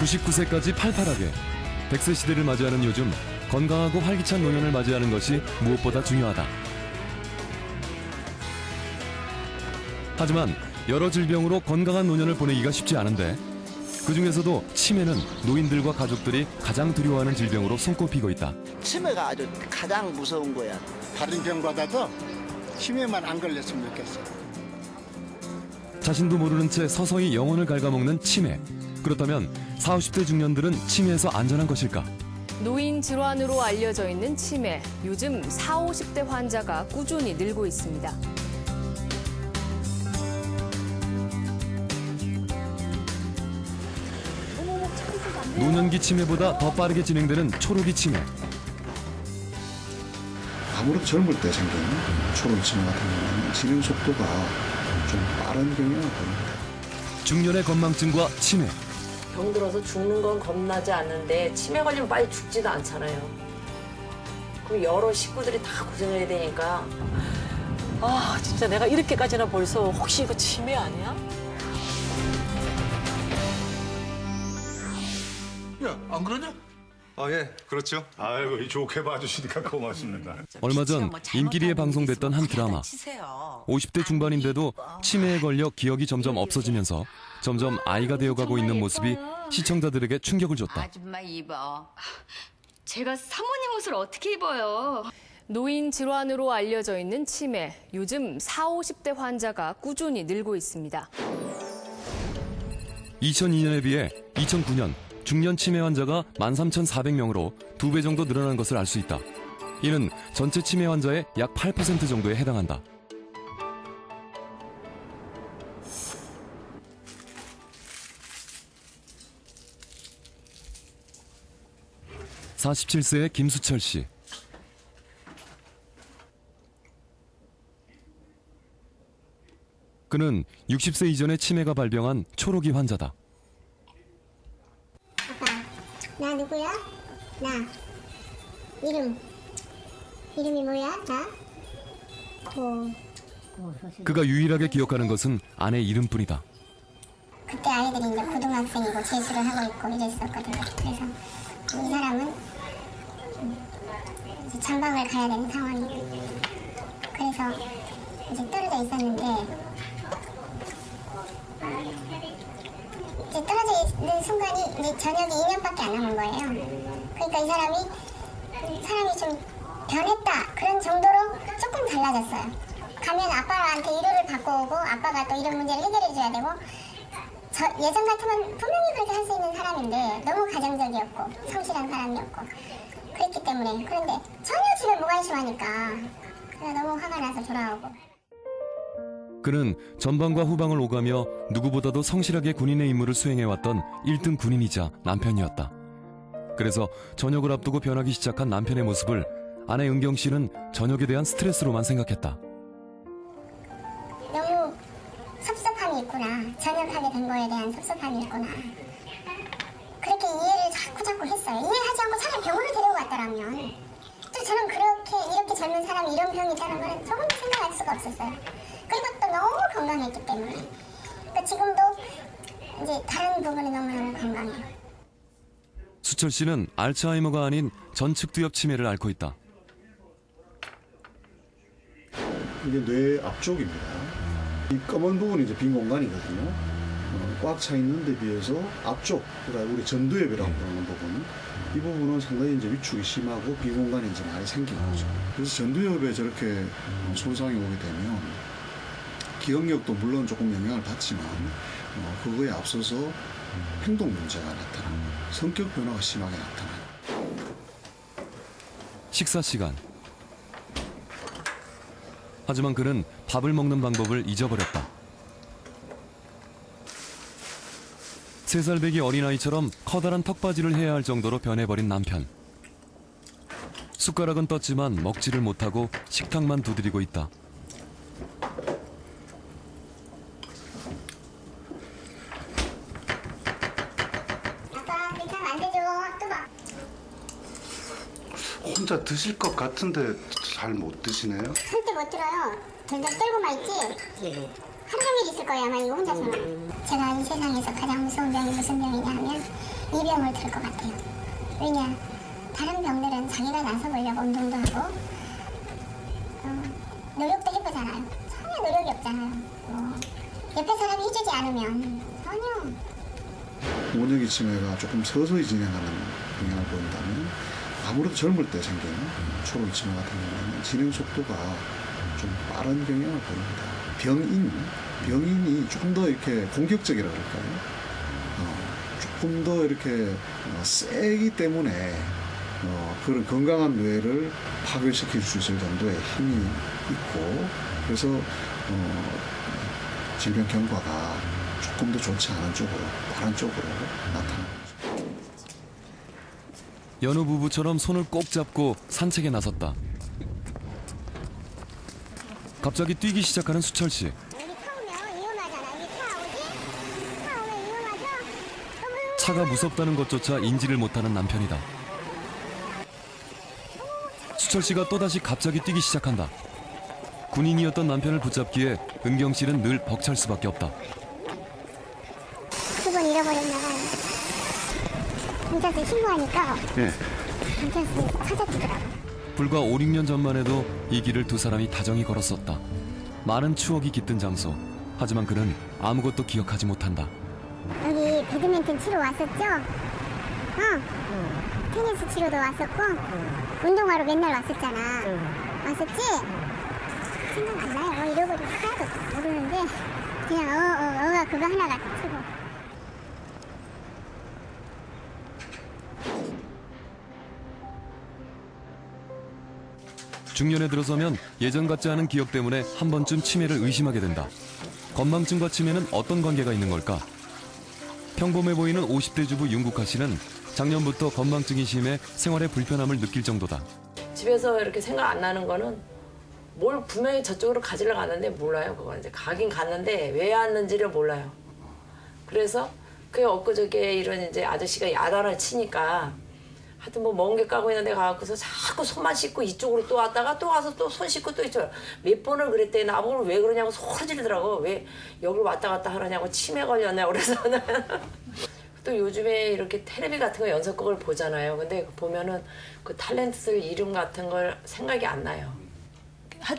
99세까지 팔팔하게 100세 시대를 맞이하는 요즘 건강하고 활기찬 노년을 맞이하는 것이 무엇보다 중요하다. 하지만 여러 질병으로 건강한 노년을 보내기가 쉽지 않은데 그중에서도 치매는 노인들과 가족들이 가장 두려워하는 질병으로 손꼽히고 있다. 치매가 아주 가장 무서운 거야. 다른 병보다도 치매만 안 걸렸으면 좋겠어. 자신도 모르는 채 서서히 영혼을 갉아먹는 치매. 그렇다면 40, 50대 중년들은 치매에서 안전한 것일까? 노인 질환으로 알려져 있는 치매. 요즘 40, 50대 환자가 꾸준히 늘고 있습니다. 노년기 치매보다 더 빠르게 진행되는 초록이 치매. 아무래도 젊을 때 생기는 초록 치매 같은 경우는 진행 속도가 좀 빠른 경향을 보입니다. 중년의 건망증과 치매. 병들어서 죽는 건 겁나지 않는데 치매 걸리면 빨리 죽지도 않잖아요. 그럼 여러 식구들이 다 고생해야 되니까 아 진짜 내가 이렇게까지나 벌써 혹시 이거 치매 아니야? 야, 안 그러냐? 아, 예, 그렇죠. 아이고, 좋게 봐주시니까 고맙습니다. 얼마 전 임기리에 방송됐던 한 드라마. 50대 중반인데도 치매에 걸려 기억이 점점 없어지면서 점점 아이가 되어가고 있는 모습이 시청자들에게 충격을 줬다. 아줌마 입어. 제가 사모님 옷을 어떻게 입어요? 노인 질환으로 알려져 있는 치매. 요즘 40, 50대 환자가 꾸준히 늘고 있습니다. 2002년에 비해 2009년 중년 치매 환자가 13,400명으로 2배 정도 늘어난 것을 알 수 있다. 이는 전체 치매 환자의 약 8% 정도에 해당한다. (47세의) 김수철 씨. 그는 60세 이전에 치매가 발병한 초록이 환자다. 나 누구야? 나. 이름이 뭐야? 나? 그가 유일하게 기억하는 것은 아내 이름뿐이다. 그때 아이들이 이제 고등학생이고 재수를 하고 있고 이랬었거든요. 그래서 이 사람은 이제 전방을 가야 되는 상황이고 그래서 이제 떨어져 있었는데 이제 떨어져 있는 순간이 이제 저녁이 2년밖에 안 남은 거예요. 그러니까 이 사람이 좀 변했다 그런 정도로 조금 달라졌어요. 가면 아빠한테 위로를 받고 오고 아빠가 또 이런 문제를 해결해 줘야 되고 예전 같으면 분명히 그렇게 할 수 있는 사람인데 너무 가정적이었고 성실한 사람이었고 그랬기 때문에 그런데 전혀 집에 무관심하니까 그래서 너무 화가 나서 돌아오고. 그는 전방과 후방을 오가며 누구보다도 성실하게 군인의 임무를 수행해왔던 1등 군인이자 남편이었다. 그래서 저녁을 앞두고 변하기 시작한 남편의 모습을 아내 은경 씨는 저녁에 대한 스트레스로만 생각했다. 너무 섭섭함이 있구나. 전역하게 된 거에 대한 섭섭함이 있구나. 그렇게 이해를 자꾸 했어요. 이해하지 않고 차라리 병원을 데리고 갔더라면 또 저는 이렇게 젊은 사람이 이런 병이 있다는 걸 조금도 생각할 수가 없었어요. 그리고 또 너무 건강했기 때문에 또 지금도 이제 다른 부분이 너무너무 건강해요. 수철 씨는 알츠하이머가 아닌 전측두엽 치매를 앓고 있다. 이게 뇌 앞쪽입니다. 이 검은 부분이 이제 빈 공간이거든요. 꽉 차 있는 데 비해서 앞쪽, 그러니까 우리 전두엽이라고 부르는 부분, 이 부분은 상당히 이제 위축이 심하고 빈 공간이 이제 많이 생긴 거죠. 그래서 전두엽에 저렇게 손상이 오게 되면 기억력도 물론 조금 영향을 받지만 그거에 앞서서 행동 문제가 나타나고 성격 변화가 심하게 나타나요. 식사 시간. 하지만 그는 밥을 먹는 방법을 잊어버렸다. 3살배기 어린아이처럼 커다란 턱받이를 해야 할 정도로 변해버린 남편. 숟가락은 떴지만 먹지를 못하고 식탁만 두드리고 있다. 아빠 괜찮아 안 되죠? 또 봐. 혼자 드실 것 같은데 잘 못 드시네요? 절대 못 들어요. 덜덜 떨고만 있지? 예. 하루 종일 있을 거예요 아마 이거 혼자서는. 제가 이 세상에서 가장 무서운 병이 무슨 병이냐 하면 이 병을 들 것 같아요. 왜냐, 다른 병들은 자기가 나서보려고 운동도 하고 노력도 해보잖아요. 전혀 노력이 없잖아요. 옆에 사람이 해주지 않으면 전혀. 원형기 치매가 조금 서서히 진행하는 경향을 보인다면 아무래도 젊을 때 생긴 초록 치매 같은 경우는 진행 속도가 좀 빠른 경향을 보입니다. 병인이 조금 더 이렇게 공격적이라 그럴까요? 조금 더 이렇게 세기 때문에 그런 건강한 뇌를 파괴시킬 수 있을 정도의 힘이 있고, 그래서 질병 경과가 조금 더 좋지 않은 쪽으로, 다른 쪽으로 나타납니다. 연우 부부처럼 손을 꼭 잡고 산책에 나섰다. 갑자기 뛰기 시작하는 수철 씨. 차가 무섭다는 것조차 인지를 못하는 남편이다. 수철 씨가 또다시 갑자기 뛰기 시작한다. 군인이었던 남편을 붙잡기에 은경 씨는 늘 벅찰 수밖에 없다. 2번 잃어버렸나가 경찰서에 신고하니까 경찰서에 찾아주더라고. 불과 5, 6년 전만 해도 이 길을 두 사람이 다정히 걸었었다. 많은 추억이 깃든 장소. 하지만 그는 아무것도 기억하지 못한다. 여기 배드민턴 치러 왔었죠? 테니스 치러도 왔었고 운동하러 맨날 왔었잖아. 왔었지? 생각 안 나요. 잃어버린 하나도 모르는데 그냥 어가 그거 하나가 최고. 중년에 들어서면 예전 같지 않은 기억 때문에 한 번쯤 치매를 의심하게 된다. 건망증과 치매는 어떤 관계가 있는 걸까? 평범해 보이는 50대 주부 윤국하 씨는 작년부터 건망증이 심해 생활에 불편함을 느낄 정도다. 집에서 이렇게 생각 안 나는 거는 뭘 분명히 저쪽으로 가지러 가는데 몰라요. 그건 이제 가긴 갔는데 왜 왔는지를 몰라요. 그래서 그게 엊그저께 이런 이제 아저씨가 야단을 치니까 하여튼 뭐 먼 게 까고 있는데 가고서 자꾸 손만 씻고 이쪽으로 또 왔다가 또 와서 또 손 씻고 또 이쪽 몇 번을 그랬더니 나보고 왜 그러냐고 소리 지르더라고. 왜 여기로 왔다 갔다 하느냐고 치매 걸렸냐고 그래서 또 요즘에 이렇게 텔레비 같은 거 연속극을 보잖아요. 근데 보면은 그 탤런트들 이름 같은 걸 생각이 안 나요.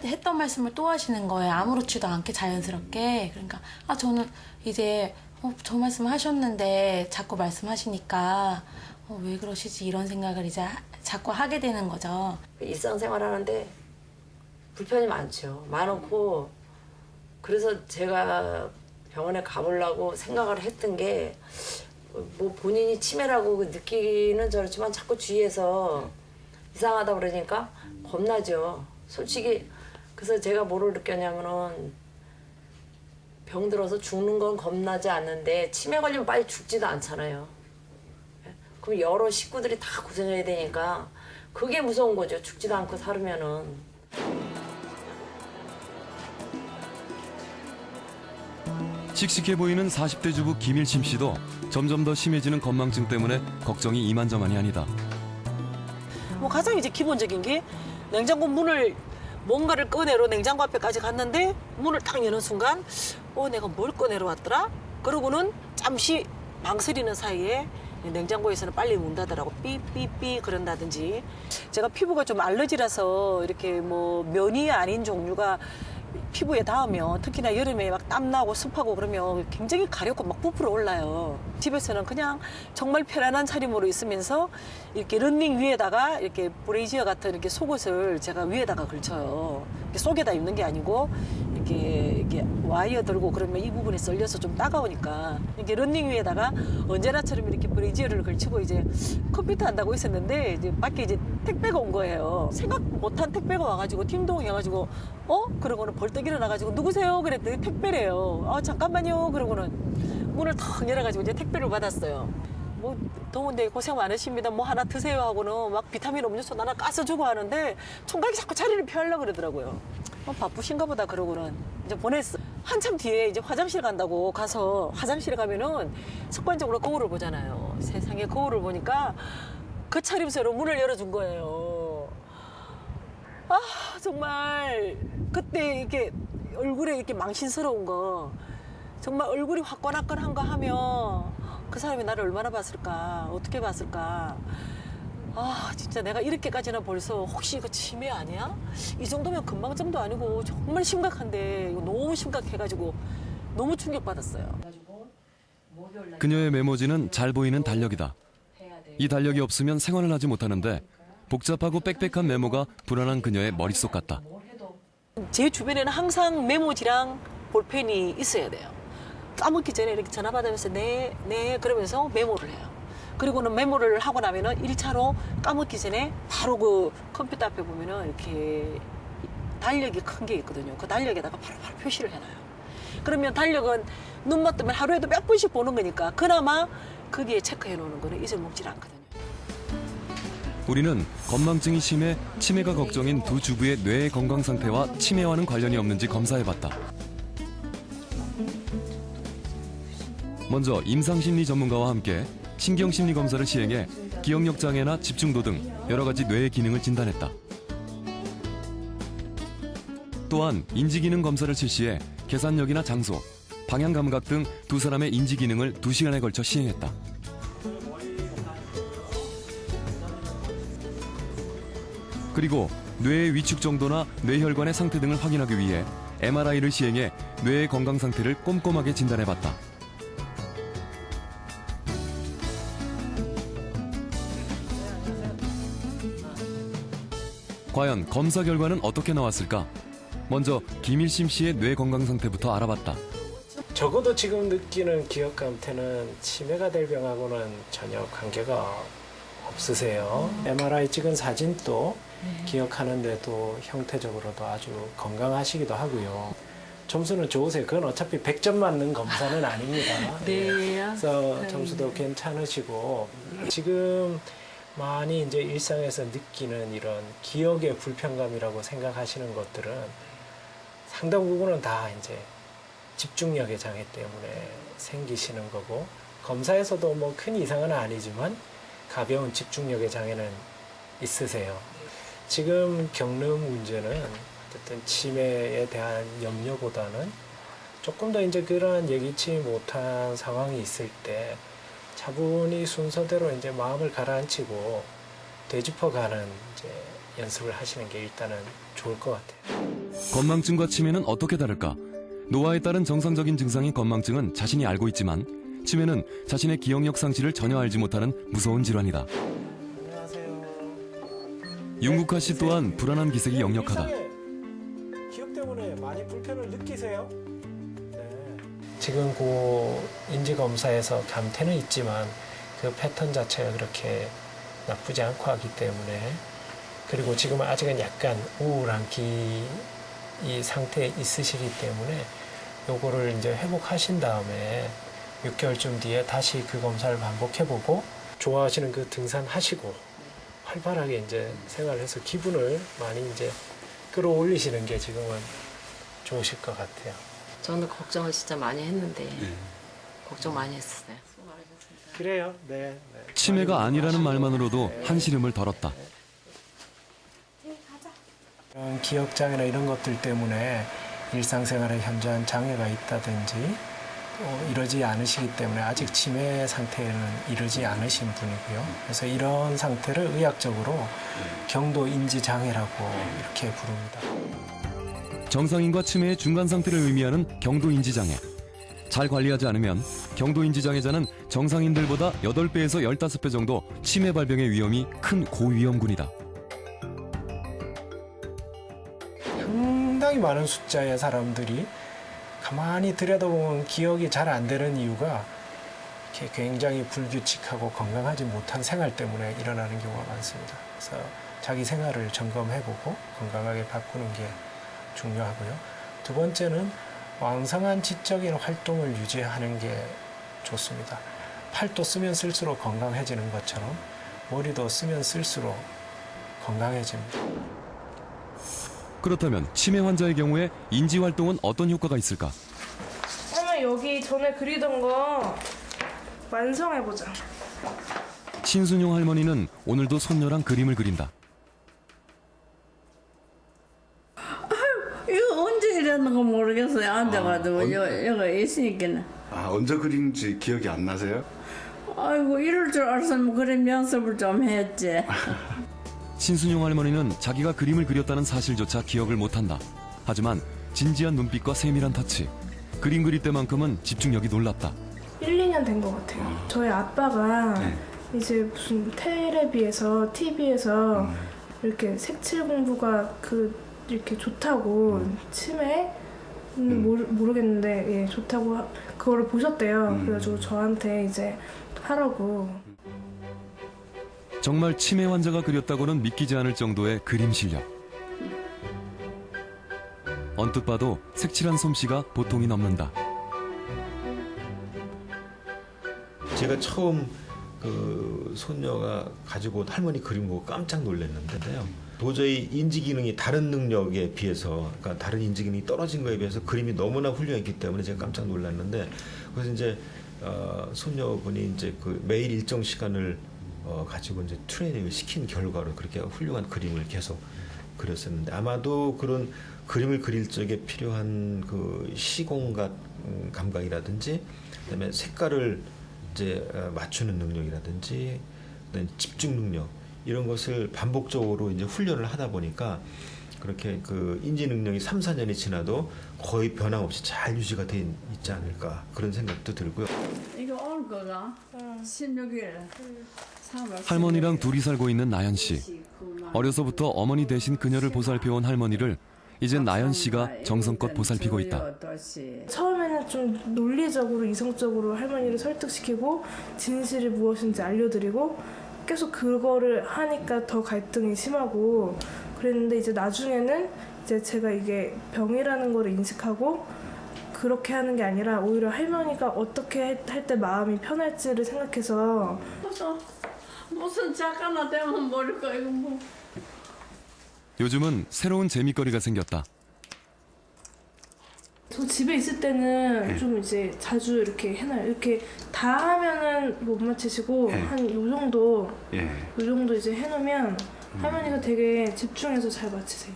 했던 말씀을 또 하시는 거예요. 아무렇지도 않게 자연스럽게. 그러니까 저는 이제 저 말씀 하셨는데 자꾸 말씀하시니까 왜 그러시지 이런 생각을 이제 자꾸 하게 되는 거죠. 일상생활 하는데 불편이 많죠. 많고 그래서 제가 병원에 가보려고 생각을 했던 게 뭐 본인이 치매라고 느끼는 저렇지만 자꾸 주위에서 이상하다 그러니까 겁나죠. 솔직히 그래서 제가 뭐를 느꼈냐면은 병 들어서 죽는 건 겁나지 않는데 치매 걸리면 빨리 죽지도 않잖아요. 그럼 여러 식구들이 다 고생해야 되니까 그게 무서운 거죠. 죽지도 않고 살으면은. 씩씩해 보이는 40대 주부 김일심 씨도 점점 더 심해지는 건망증 때문에 걱정이 이만저만이 아니다. 뭐 가장 이제 기본적인 게 냉장고 문을 뭔가를 꺼내러 냉장고 앞에까지 갔는데 문을 딱 여는 순간 내가 뭘 꺼내러 왔더라? 그러고는 잠시 망설이는 사이에 냉장고에서는 빨리 문 닫으라고 삐삐삐 그런다든지. 제가 피부가 좀 알러지라서 이렇게 뭐 면이 아닌 종류가 피부에 닿으면 특히나 여름에 막 땀나고 습하고 그러면 굉장히 가렵고 막 부풀어 올라요. 집에서는 그냥 정말 편안한 차림으로 있으면서 이렇게 런닝 위에다가 이렇게 브레이지어 같은 이렇게 속옷을 제가 위에다가 걸쳐요. 이렇게 속에다 입는 게 아니고 이렇게 와이어 들고 그러면 이 부분이 썰려서 좀 따가우니까 이렇게 런닝 위에다가 언제나처럼 이렇게 브레이지어를 걸치고 이제 컴퓨터 한다고 있었는데 이제 밖에 이제 택배가 온 거예요. 생각 못한 택배가 와가지고 팅동해가지고 그러고는 벌떡 일어나가지고 누구세요? 그랬더니 택배래요. 잠깐만요. 그러고는 문을 턱 열어가지고 이제 택배를 받았어요. 뭐 더운데 고생 많으십니다. 뭐 하나 드세요 하고는 막 비타민 음료수 하나 까서 주고 하는데 총각이 자꾸 자리를 피하려고 그러더라고요. 바쁘신가 보다 그러고는 이제 보냈어. 한참 뒤에 이제 화장실 간다고 가서 화장실에 가면은 습관적으로 거울을 보잖아요. 세상에 거울을 보니까 그 차림새로 문을 열어준 거예요. 정말 그때 이렇게 얼굴에 이렇게 망신스러운 거 정말 얼굴이 화끈화끈한 거 하면 그 사람이 나를 얼마나 봤을까? 어떻게 봤을까? 아, 진짜 내가 이렇게까지나 벌써 혹시 이거 치매 아니야? 이 정도면 금방정도 아니고 정말 심각한데 이거 너무 심각해가지고 너무 충격받았어요. 그녀의 메모지는 잘 보이는 달력이다. 이 달력이 없으면 생활을 하지 못하는데 복잡하고 빽빽한 메모가 불안한 그녀의 머릿속 같다. 제 주변에는 항상 메모지랑 볼펜이 있어야 돼요. 까먹기 전에 이렇게 전화 받으면서 네 그러면서 메모를 해요. 그리고는 메모를 하고 나면은 1차로 까먹기 전에 바로 그 컴퓨터 앞에 보면은 이렇게 달력이 큰 게 있거든요. 그 달력에다가 바로 표시를 해놔요. 그러면 달력은 눈만 뜨면 하루에도 몇 번씩 보는 거니까 그나마 거기에 체크해 놓는 거는 잊어먹질 않거든요. 우리는 건망증이 심해 치매가 걱정인 두 주부의 뇌의 건강 상태와 치매와는 관련이 없는지 검사해봤다. 먼저 임상심리 전문가와 함께 신경심리 검사를 시행해 기억력 장애나 집중도 등 여러 가지 뇌의 기능을 진단했다. 또한 인지기능 검사를 실시해 계산력이나 장소, 방향 감각 등 두 사람의 인지 기능을 2시간에 걸쳐 시행했다. 그리고 뇌의 위축 정도나 뇌혈관의 상태 등을 확인하기 위해 MRI를 시행해 뇌의 건강 상태를 꼼꼼하게 진단해봤다. 과연 검사 결과는 어떻게 나왔을까? 먼저 김일심 씨의 뇌 건강 상태부터 알아봤다. 적어도 지금 느끼는 기억 감퇴는 치매가 될 병하고는 전혀 관계가 없으세요. MRI 찍은 사진도 기억하는데도 형태적으로도 아주 건강하시기도 하고요. 점수는 좋으세요. 그건 어차피 100점 맞는 검사는 아닙니다. 네. 그래서 점수도 괜찮으시고 지금 많이 이제 일상에서 느끼는 이런 기억의 불편감이라고 생각하시는 것들은 상당 부분은 다 이제 집중력의 장애 때문에 생기시는 거고 검사에서도 뭐 큰 이상은 아니지만 가벼운 집중력의 장애는 있으세요. 지금 겪는 문제는 어쨌든 치매에 대한 염려보다는 조금 더 이제 그런 예기치 못한 상황이 있을 때 차분히 순서대로 이제 마음을 가라앉히고 되짚어가는 이제 연습을 하시는 게 일단은 좋을 것 같아요. 건망증과 치매는 어떻게 다를까? 노화에 따른 정상적인 증상인 건망증은 자신이 알고 있지만 치매는 자신의 기억력 상실을 전혀 알지 못하는 무서운 질환이다. 윤국하 씨 또한 불안한 기색이 역력하다. 기억 때문에 많이 불편을 느끼세요? 네. 지금 그 인지검사에서 감퇴는 있지만 그 패턴 자체가 그렇게 나쁘지 않고 하기 때문에 그리고 지금 아직은 약간 우울한 이 상태에 있으시기 때문에 요거를 이제 회복하신 다음에 6개월쯤 뒤에 다시 그 검사를 반복해보고 좋아하시는 그 등산하시고 활발하게 이제 생활해서 기분을 많이 이제 끌어올리시는 게 지금은 좋으실 것 같아요. 저는 걱정을 진짜 많이 했는데 걱정 많이 했어요. 그래요? 네. 치매가 아니라는 말만으로도 한시름을 덜었다. 이런 기억장애나 이런 것들 때문에 일상생활에 현저한 장애가 있다든지 이러지 않으시기 때문에 아직 치매 상태에는 이르지 않으신 분이고요. 그래서 이런 상태를 의학적으로 경도 인지 장애라고 이렇게 부릅니다. 정상인과 치매의 중간 상태를 의미하는 경도 인지 장애. 잘 관리하지 않으면 경도 인지 장애자는 정상인들보다 8배에서 15배 정도 치매 발병의 위험이 큰 고위험군이다. 상당히 많은 숫자의 사람들이 가만히 들여다보면 기억이 잘 안 되는 이유가 이렇게 굉장히 불규칙하고 건강하지 못한 생활 때문에 일어나는 경우가 많습니다. 그래서 자기 생활을 점검해보고 건강하게 바꾸는 게 중요하고요. 두 번째는 왕성한 지적인 활동을 유지하는 게 좋습니다. 팔도 쓰면 쓸수록 건강해지는 것처럼 머리도 쓰면 쓸수록 건강해집니다. 그렇다면 치매 환자의 경우에 인지 활동은 어떤 효과가 있을까? 그러면 여기 전에 그리던 거 완성해보자. 신순용 할머니는 오늘도 손녀랑 그림을 그린다. 이거 언제 이래 그랬는 거 모르겠어요. 앉아가지고 여기 있으니까는. 아, 언제 그린지 기억이 안 나세요? 아이고 이럴 줄 알았으면 그림 연습을 좀 했지. 신순용 할머니는 자기가 그림을 그렸다는 사실조차 기억을 못한다. 하지만 진지한 눈빛과 세밀한 터치, 그림 그릴 때만큼은 집중력이 놀랍다. 1, 2년 된 것 같아요. 저희 아빠가 이제 무슨 텔레비에서 TV에서 이렇게 색칠 공부가 이렇게 좋다고 치매 모르겠는데 예, 좋다고 그거를 보셨대요. 그래가지고 저한테 이제 하라고. 정말 치매 환자가 그렸다고는 믿기지 않을 정도의 그림 실력. 언뜻 봐도 색칠한 솜씨가 보통이 넘는다. 제가 처음 그 손녀가 가지고 온 할머니 그림 보고 깜짝 놀랐는데요. 도저히 인지 기능이 다른 능력에 비해서, 그러니까 다른 인지 기능이 떨어진 거에 비해서 그림이 너무나 훌륭했기 때문에 제가 깜짝 놀랐는데, 그래서 이제 손녀분이 이제 그 매일 일정 시간을 가지고 이제 트레이닝을 시킨 결과로 그렇게 훌륭한 그림을 계속 그렸었는데, 아마도 그런 그림을 그릴 적에 필요한 그 시공각 감각이라든지, 그다음에 색깔을 이제 맞추는 능력이라든지, 그다음에 집중 능력, 이런 것을 반복적으로 이제 훈련을 하다 보니까 그렇게 그 인지 능력이 3, 4년이 지나도 거의 변함없이 잘 유지가 돼 있지 않을까, 그런 생각도 들고요. 이거 올 거가 16일. 할머니랑 둘이 살고 있는 나연 씨. 어려서부터 어머니 대신 그녀를 보살펴온 할머니를 이젠 나연 씨가 정성껏 보살피고 있다. 처음에는 좀 논리적으로 이성적으로 할머니를 설득시키고 진실이 무엇인지 알려드리고 계속 그거를 하니까 더 갈등이 심하고 그랬는데, 이제 나중에는 이제 제가 이게 병이라는 걸 인식하고 그렇게 하는 게 아니라 오히려 할머니가 어떻게 할 때 마음이 편할지를 생각해서. 무슨 작가나 되면 모를까 이거 뭐. 요즘은 새로운 재미거리가 생겼다. 저 집에 있을 때는 좀 이제 자주 이렇게 해놔요. 이렇게 다 하면은 못 맞히시고 한 요 정도, 요 정도 이제 해놓으면 할머니가 되게 집중해서 잘 맞히세요.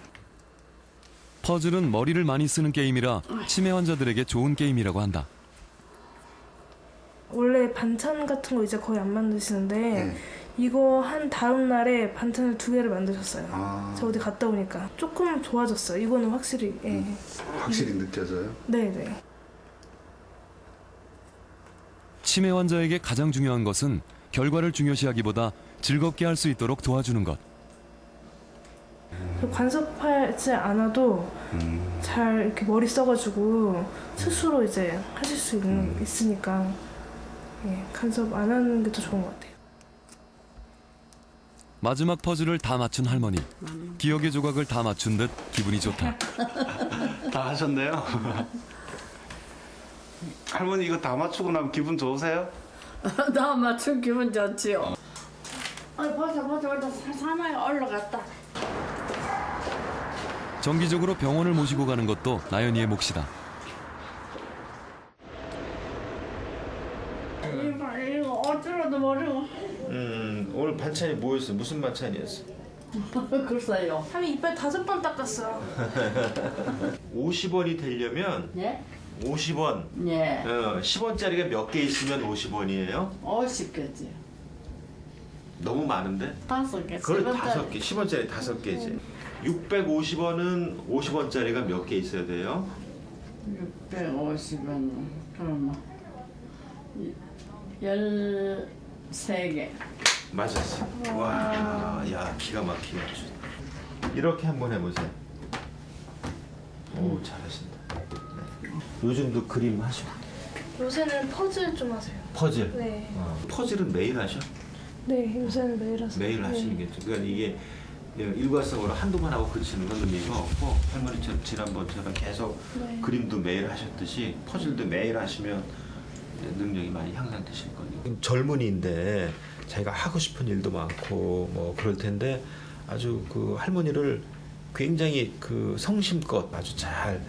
퍼즐은 머리를 많이 쓰는 게임이라 치매 환자들에게 좋은 게임이라고 한다. 원래 반찬 같은 거 이제 거의 안 만드시는데 이거 한 다음 날에 반찬을 2개를 만드셨어요. 저 어디 갔다 오니까 조금 좋아졌어요. 이거는 확실히. 확실히 느껴져요? 네네. 치매 환자에게 가장 중요한 것은 결과를 중요시하기보다 즐겁게 할 수 있도록 도와주는 것. 간섭하지 않아도 잘 이렇게 머리 써가지고 스스로 이제 하실 수 있으니까 간섭 안 하는 게 더 좋은 것 같아요. 마지막 퍼즐을 다 맞춘 할머니. 기억의 조각을 다 맞춘 듯 기분이 좋다. 다 하셨네요? 할머니 이거 다 맞추고 나면 기분 좋으세요? 다 맞춘 기분 좋지요. 벌써 사나이 올라갔다. 정기적으로 병원을 모시고 가는 것도 나연이의 몫이다. 이거 어쩌라도 모르고. 오늘 반찬이 뭐였어? 무슨 반찬이었어? 글쎄요. 하면 이빨 5번 닦았어요. 50원이 되려면 50원. 10원짜리가 몇 개 있으면 50원이에요? 50개지. 너무 많은데? 5개. 그걸 5개, 10원짜리 5개지. 650원은 50원짜리가 몇 개 있어야 돼요? 650원. 그러면 13개. 맞았어. 와, 야, 기가 막히네. 이렇게 한번 해보세요. 오, 잘하신다. 요즘도 그림 하시고? 요새는 퍼즐 좀 하세요. 퍼즐? 네. 퍼즐은 매일 하셔? 네, 요새는 매일 하세요. 매일 하시겠죠. 그러니까 이게 일과성으로 한두 번 하고 그치는 건 의미가 없고, 할머니처럼 지난번처럼 계속 그림도 매일 하셨듯이 퍼즐도 매일 하시면 능력이 많이 향상되실 거예요. 젊은이인데 자기가 하고 싶은 일도 많고 뭐 그럴 텐데 아주 그 할머니를 굉장히 그 성심껏 아주 잘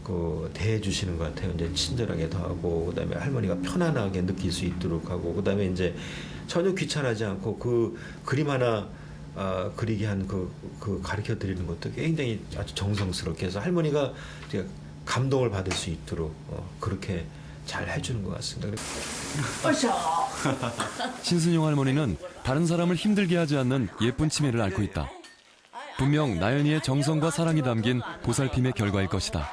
그 대해주시는 것 같아요. 이제 친절하게도 하고, 그다음에 할머니가 편안하게 느낄 수 있도록 하고, 그다음에 이제 전혀 귀찮아하지 않고 그 그림 하나 그리게 한 그 가르쳐 드리는 것도 굉장히 아주 정성스럽게 해서 할머니가 제가 감동을 받을 수 있도록 그렇게 잘 해주는 것 같습니다. 신순영 할머니는 다른 사람을 힘들게 하지 않는 예쁜 치매를 앓고 있다. 분명 나연이의 정성과 사랑이 담긴 보살핌의 결과일 것이다.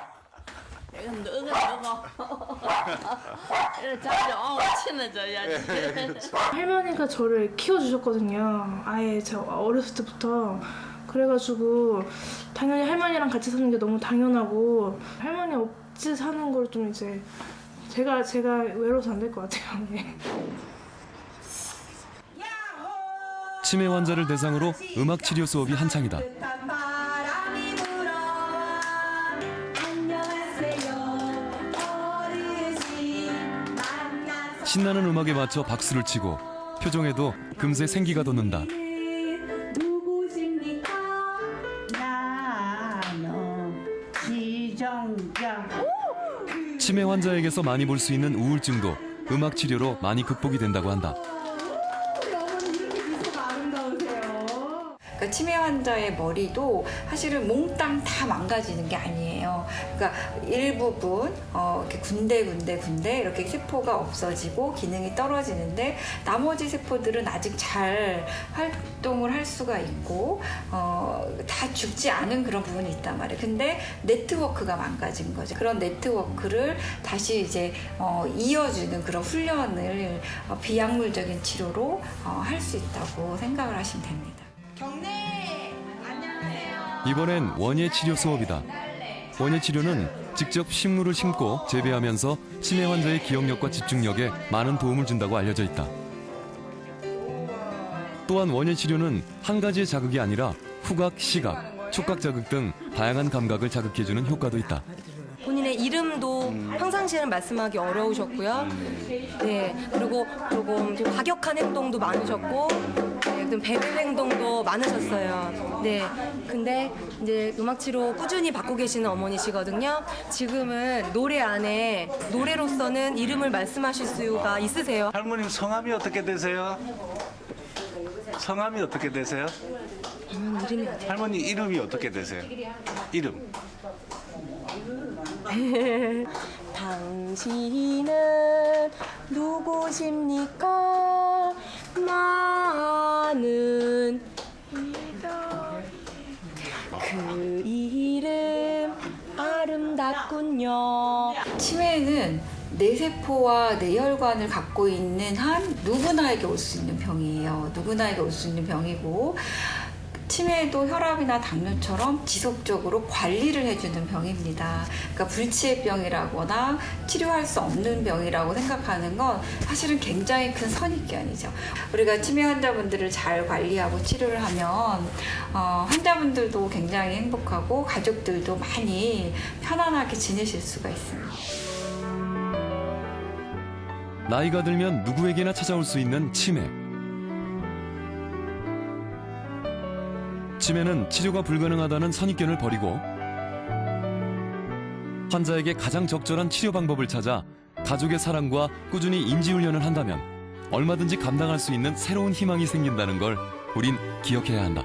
할머니가 저를 키워주셨거든요. 아예 제가 어렸을 때부터. 그래가지고 당연히 할머니랑 같이 사는 게 너무 당연하고 할머니 없이 사는 걸 좀 이제 제가 외로워서 안 될 것 같아요. 네. 치매 환자를 대상으로 음악 치료 수업이 한창이다. 신나는 음악에 맞춰 박수를 치고 표정에도 금세 생기가 돋는다. 치매 환자에게서 많이 볼 수 있는 우울증도 음악 치료로 많이 극복이 된다고 한다. 그러니까 치매 환자의 머리도 사실은 몽땅 다 망가지는 게 아니에요. 그러니까 일부분 이렇게 군데 이렇게 세포가 없어지고 기능이 떨어지는데 나머지 세포들은 아직 잘 활동을 할 수가 있고 다 죽지 않은 그런 부분이 있단 말이에요. 근데 네트워크가 망가진 거죠. 그런 네트워크를 다시 이제 이어주는 그런 훈련을 비약물적인 치료로 할 수 있다고 생각을 하시면 됩니다. 이번엔 원예 치료 수업이다. 원예 치료는 직접 식물을 심고 재배하면서 치매 환자의 기억력과 집중력에 많은 도움을 준다고 알려져 있다. 또한 원예 치료는 한 가지의 자극이 아니라 후각, 시각, 촉각 자극 등 다양한 감각을 자극해주는 효과도 있다. 본인의 이름도 평상시에는 말씀하기 어려우셨고요. 네, 그리고 조금 과격한 행동도 많으셨고, 네, 배회 행동도 많으셨어요. 네, 근데 이제 음악 치료 꾸준히 받고 계시는 어머니시거든요. 지금은 노래 안에 노래로서는 이름을 말씀하실 수가 있으세요. 할머님 성함이 어떻게 되세요? 성함이 어떻게 되세요? 할머니 이름이 어떻게 되세요? 이름. 당신은 누구십니까? 나는 그 이름 아름답군요. 치매는 뇌세포와 뇌혈관을 갖고 있는 한 누구나에게 올 수 있는 병이에요. 누구나에게 올 수 있는 병이고 치매도 혈압이나 당뇨처럼 지속적으로 관리를 해주는 병입니다. 그러니까 불치해병이라거나 치료할 수 없는 병이라고 생각하는 건 사실은 굉장히 큰 선입견이죠. 우리가 치매 환자분들을 잘 관리하고 치료를 하면 환자분들도 굉장히 행복하고 가족들도 많이 편안하게 지내실 수가 있습니다. 나이가 들면 누구에게나 찾아올 수 있는 치매. 치매는 치료가 불가능하다는 선입견을 버리고 환자에게 가장 적절한 치료 방법을 찾아 가족의 사랑과 꾸준히 인지훈련을 한다면 얼마든지 감당할 수 있는 새로운 희망이 생긴다는 걸 우린 기억해야 한다.